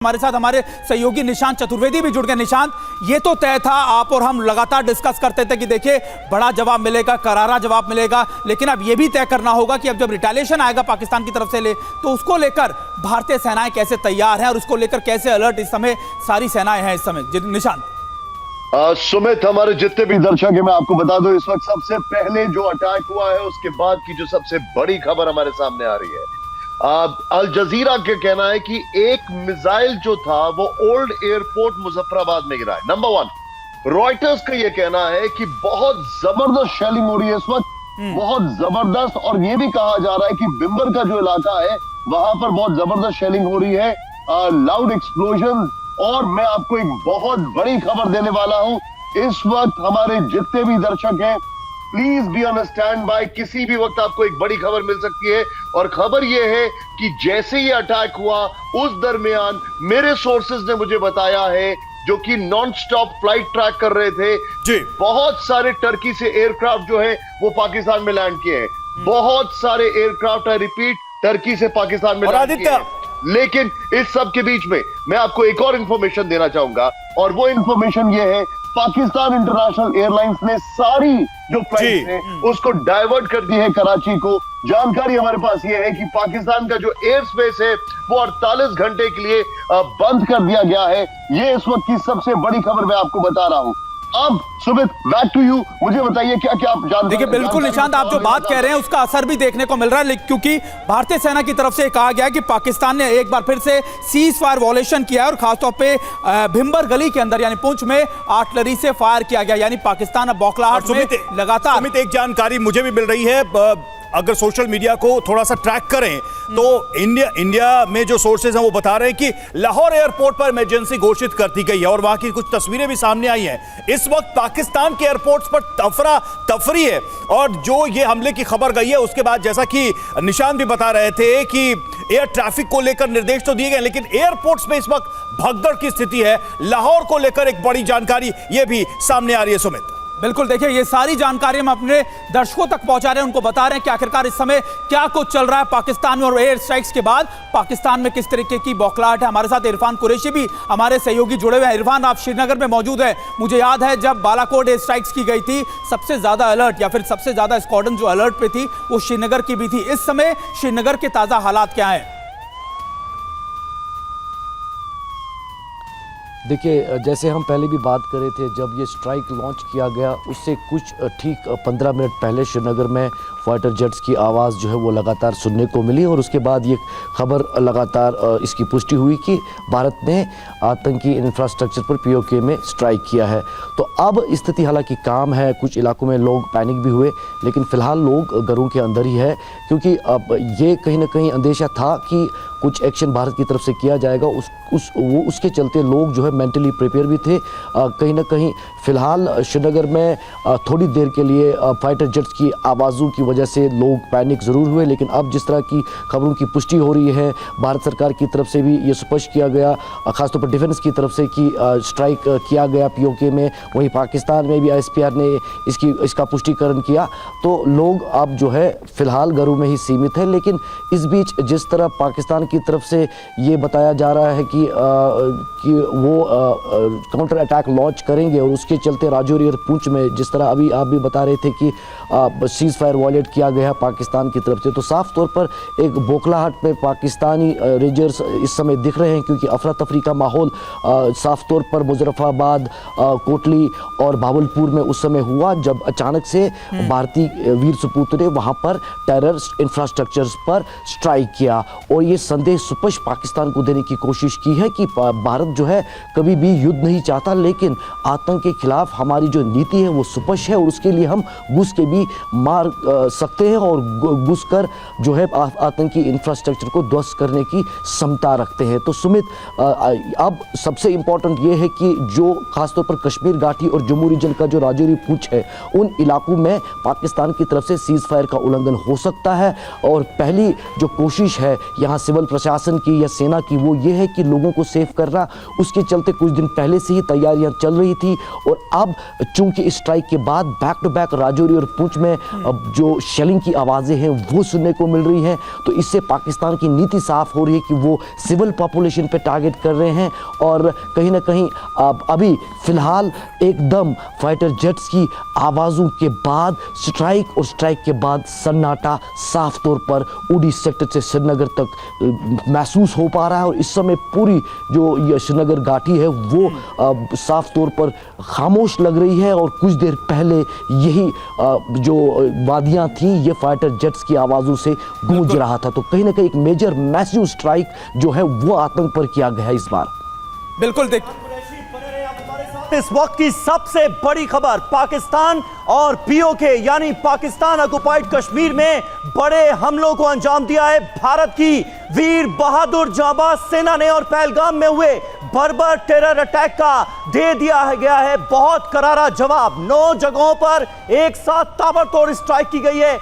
हमारे साथ हमारे सहयोगी निशांत चतुर्वेदी भी जुड़ गए। निशांत, ये तो तय था, आप और हम लगातार डिस्कस करते थे कि देखिए बड़ा जवाब मिलेगा, करारा जवाब मिलेगा, लेकिन अब ये भी तय करना होगा कि अब जब रिटेलिएशन आएगा पाकिस्तान की तरफ से तो उसको लेकर भारतीय सेनाएं कैसे तैयार हैं और उसको लेकर कैसे अलर्ट इस समय सारी सेनाएं हैं इस समय। निशांत सुमित, हमारे जितने भी दर्शक हैं, मैं आपको बता दूं इस वक्त सबसे पहले जो अटैक हुआ है उसके बाद की जो सबसे बड़ी खबर हमारे सामने आ रही है, अल जजीरा का कहना है कि एक मिसाइल जो था वो ओल्ड एयरपोर्ट मुजफ्फराबाद में गिरा है। Number one. रॉयटर्स का यह कहना है कि बहुत जबरदस्त शेलिंग हो रही है इस वक्त, बहुत जबरदस्त, और ये भी कहा जा रहा है कि बिम्बर का जो इलाका है वहां पर बहुत जबरदस्त शेलिंग हो रही है, लाउड एक्सप्लोजन। और मैं आपको एक बहुत बड़ी खबर देने वाला हूं इस वक्त। हमारे जितने भी दर्शक हैं, please be on stand by, किसी भी वक्त आपको एक बड़ी खबर मिल सकती है। और खबर यह है कि जैसे ही अटैक हुआ उस दरमियान मेरे सोर्सेज ने मुझे बताया है, जो कि नॉन स्टॉप फ्लाइट ट्रैक कर रहे थे जी, बहुत सारे टर्की से एयरक्राफ्ट जो है वो पाकिस्तान में लैंड किए हैं। बहुत सारे एयरक्राफ्ट, आई रिपीट, टर्की से पाकिस्तान में लैंड किए हैं। लेकिन इस सब के बीच में मैं आपको एक और इंफॉर्मेशन देना चाहूंगा, और वो इंफॉर्मेशन ये है, पाकिस्तान इंटरनेशनल एयरलाइंस ने सारी जो फ्लाइट है उसको डाइवर्ट कर दी है कराची को। जानकारी हमारे पास ये है कि पाकिस्तान का जो एयर स्पेस है वो 48 घंटे के लिए बंद कर दिया गया है। ये इस वक्त की सबसे बड़ी खबर मैं आपको बता रहा हूं। अब सुमित, बैक टू यू, मुझे बताइए क्या क्या आप जानते हैं। देखिए बिल्कुल निशांत, आप जो बात कह रहे हैं उसका असर भी देखने को मिल रहा है, क्योंकि भारतीय सेना की तरफ से कहा गया है कि पाकिस्तान ने एक बार फिर से सीज फायर वॉयलेशन किया है और खासतौर पे भिम्बर गली के अंदर यानी पुंछ में आर्टिलरी से फायर किया गया, यानी पाकिस्तान अब बौखलाहट में लगातार। सुमित, एक जानकारी मुझे भी मिल रही है, अगर सोशल मीडिया को थोड़ा सा ट्रैक करें तो इंडिया में जो सोर्सेज हैं वो बता रहे हैं कि लाहौर एयरपोर्ट पर इमरजेंसी घोषित कर दी गई है और वहां की कुछ तस्वीरें भी सामने आई हैं। इस वक्त पाकिस्तान के एयरपोर्ट्स पर तफरा तफरी है, और जो ये हमले की खबर गई है उसके बाद जैसा कि निशान भी बता रहे थे कि एयर ट्रैफिक को लेकर निर्देश तो दिए गए, लेकिन एयरपोर्ट्स में इस वक्त भगदड़ की स्थिति है। लाहौर को लेकर एक बड़ी जानकारी ये भी सामने आ रही है। सुमित, बिल्कुल, देखिए ये सारी जानकारी हम अपने दर्शकों तक पहुंचा रहे हैं, उनको बता रहे हैं कि आखिरकार इस समय क्या कुछ चल रहा है पाकिस्तान में, और एयर स्ट्राइक्स के बाद पाकिस्तान में किस तरीके की बौखलाहट है। हमारे साथ इरफान कुरैशी भी हमारे सहयोगी जुड़े हुए हैं। इरफान, आप श्रीनगर में मौजूद है। मुझे याद है जब बालाकोट एयर स्ट्राइक्स की गई थी, सबसे ज्यादा अलर्ट या फिर सबसे ज्यादा स्क्वाड्रन जो अलर्ट पे थी वो श्रीनगर की भी थी। इस समय श्रीनगर के ताजा हालात क्या है? देखिए, जैसे हम पहले भी बात कर रहे थे, जब ये स्ट्राइक लॉन्च किया गया उससे कुछ ठीक 15 मिनट पहले श्रीनगर में फाइटर जेट्स की आवाज़ जो है वो लगातार सुनने को मिली, और उसके बाद ये खबर लगातार इसकी पुष्टि हुई कि भारत ने आतंकी इंफ्रास्ट्रक्चर पर पीओके में स्ट्राइक किया है। तो अब स्थिति हालांकि काम है, कुछ इलाकों में लोग पैनिक भी हुए, लेकिन फ़िलहाल लोग घरों के अंदर ही है, क्योंकि अब ये कहीं ना कहीं अंदेशा था कि कुछ एक्शन भारत की तरफ से किया जाएगा। उसके चलते लोग जो है मेंटली प्रिपेयर भी थे। कहीं ना कहीं फ़िलहाल श्रीनगर में थोड़ी देर के लिए फाइटर जेट्स की आवाज़ों की वजह से लोग पैनिक ज़रूर हुए, लेकिन अब जिस तरह की खबरों की पुष्टि हो रही है, भारत सरकार की तरफ से भी ये स्पष्ट किया गया, ख़ासतौर पर डिफेंस की तरफ से कि स्ट्राइक किया गया पीओके में, वहीं पाकिस्तान में भी ISPR ने इसका पुष्टिकरण किया। तो लोग अब जो है फ़िलहाल घरों में ही सीमित है, लेकिन इस बीच जिस तरह पाकिस्तान की तरफ से ये बताया जा रहा है कि वो काउंटर अटैक लॉन्च करेंगे, और उसके चलते राजौरी और पुंछ में जिस तरह अभी आप भी बता रहे थे कि सीज फायर वायलेट किया गया पाकिस्तान की तरफ से, तो साफ तौर पर एक बौखलाहट में पाकिस्तानी रेंजर्स इस समय दिख रहे हैं, क्योंकि अफरा तफरी का माहौल साफ तौर पर मुजफ्फराबाद, कोटली और भावलपुर में उस समय हुआ जब अचानक से भारतीय वीर सपूत ने वहाँ पर टेररिस्ट इंफ्रास्ट्रक्चर्स पर स्ट्राइक किया, और ये संदेश स्पष्ट पाकिस्तान को देने की कोशिश की है कि भारत जो है कभी भी युद्ध नहीं चाहता, लेकिन आतंक के खिलाफ हमारी जो नीति है वो स्पष्ट है, और उसके लिए हम घुस के भी मार सकते हैं, और घुस कर जो है आतंकी इंफ्रास्ट्रक्चर को ध्वस्त करने की क्षमता रखते हैं। तो सुमित, अब सबसे इंपॉर्टेंट ये है कि जो खासतौर पर कश्मीर घाटी और जम्मू रीजन का जो राजौरी पुंछ है, उन इलाकों में पाकिस्तान की तरफ से सीज फायर का उल्लंघन हो सकता है, और पहली जो कोशिश है यहाँ सिविल प्रशासन की या सेना की वो ये है कि लोगों को सेव करना। उसके चलते कुछ दिन पहले से ही तैयारियां चल रही थी, और अब चूंकि इस स्ट्राइक के बाद बैक टू बैक राजौरी और पुंछ में जो शेलिंग की आवाज़ें हैं वो सुनने को मिल रही हैं। तो इससे पाकिस्तान की नीति साफ हो रही है कि वो सिविल पॉपुलेशन पे टारगेट कर रहे हैं और कहीं ना कहीं अभी फ़िलहाल एकदम फाइटर जेट्स की आवाज़ों के बाद स्ट्राइक और स्ट्राइक के बाद सन्नाटा साफ तौर पर उड़ी सेक्टर से श्रीनगर तक महसूस हो पा रहा है। और इस समय पूरी जो ये श्रीनगर घाटी है वो साफ तौर पर खामोश लग रही है और कुछ देर पहले यही जो वादियां थी ये फाइटर जेट्स की आवाज़ों से गूंज रहा था। तो कहीं ना कहीं एक मेजर मैसिव स्ट्राइक जो है वो आतंक पर किया गया है इस बार। बिल्कुल देख इस वक्त की सबसे बड़ी खबर, पाकिस्तान और पीओके यानी पाकिस्तान ऑक्युपाइड कश्मीर में बड़े हमलों को अंजाम दिया है भारत की वीर बहादुर जांबाज सेना ने और पहलगाम में हुए बर्बर टेरर अटैक का दे दिया गया है बहुत करारा जवाब। 9 जगहों पर एक साथ ताबड़तोड़ स्ट्राइक की गई है।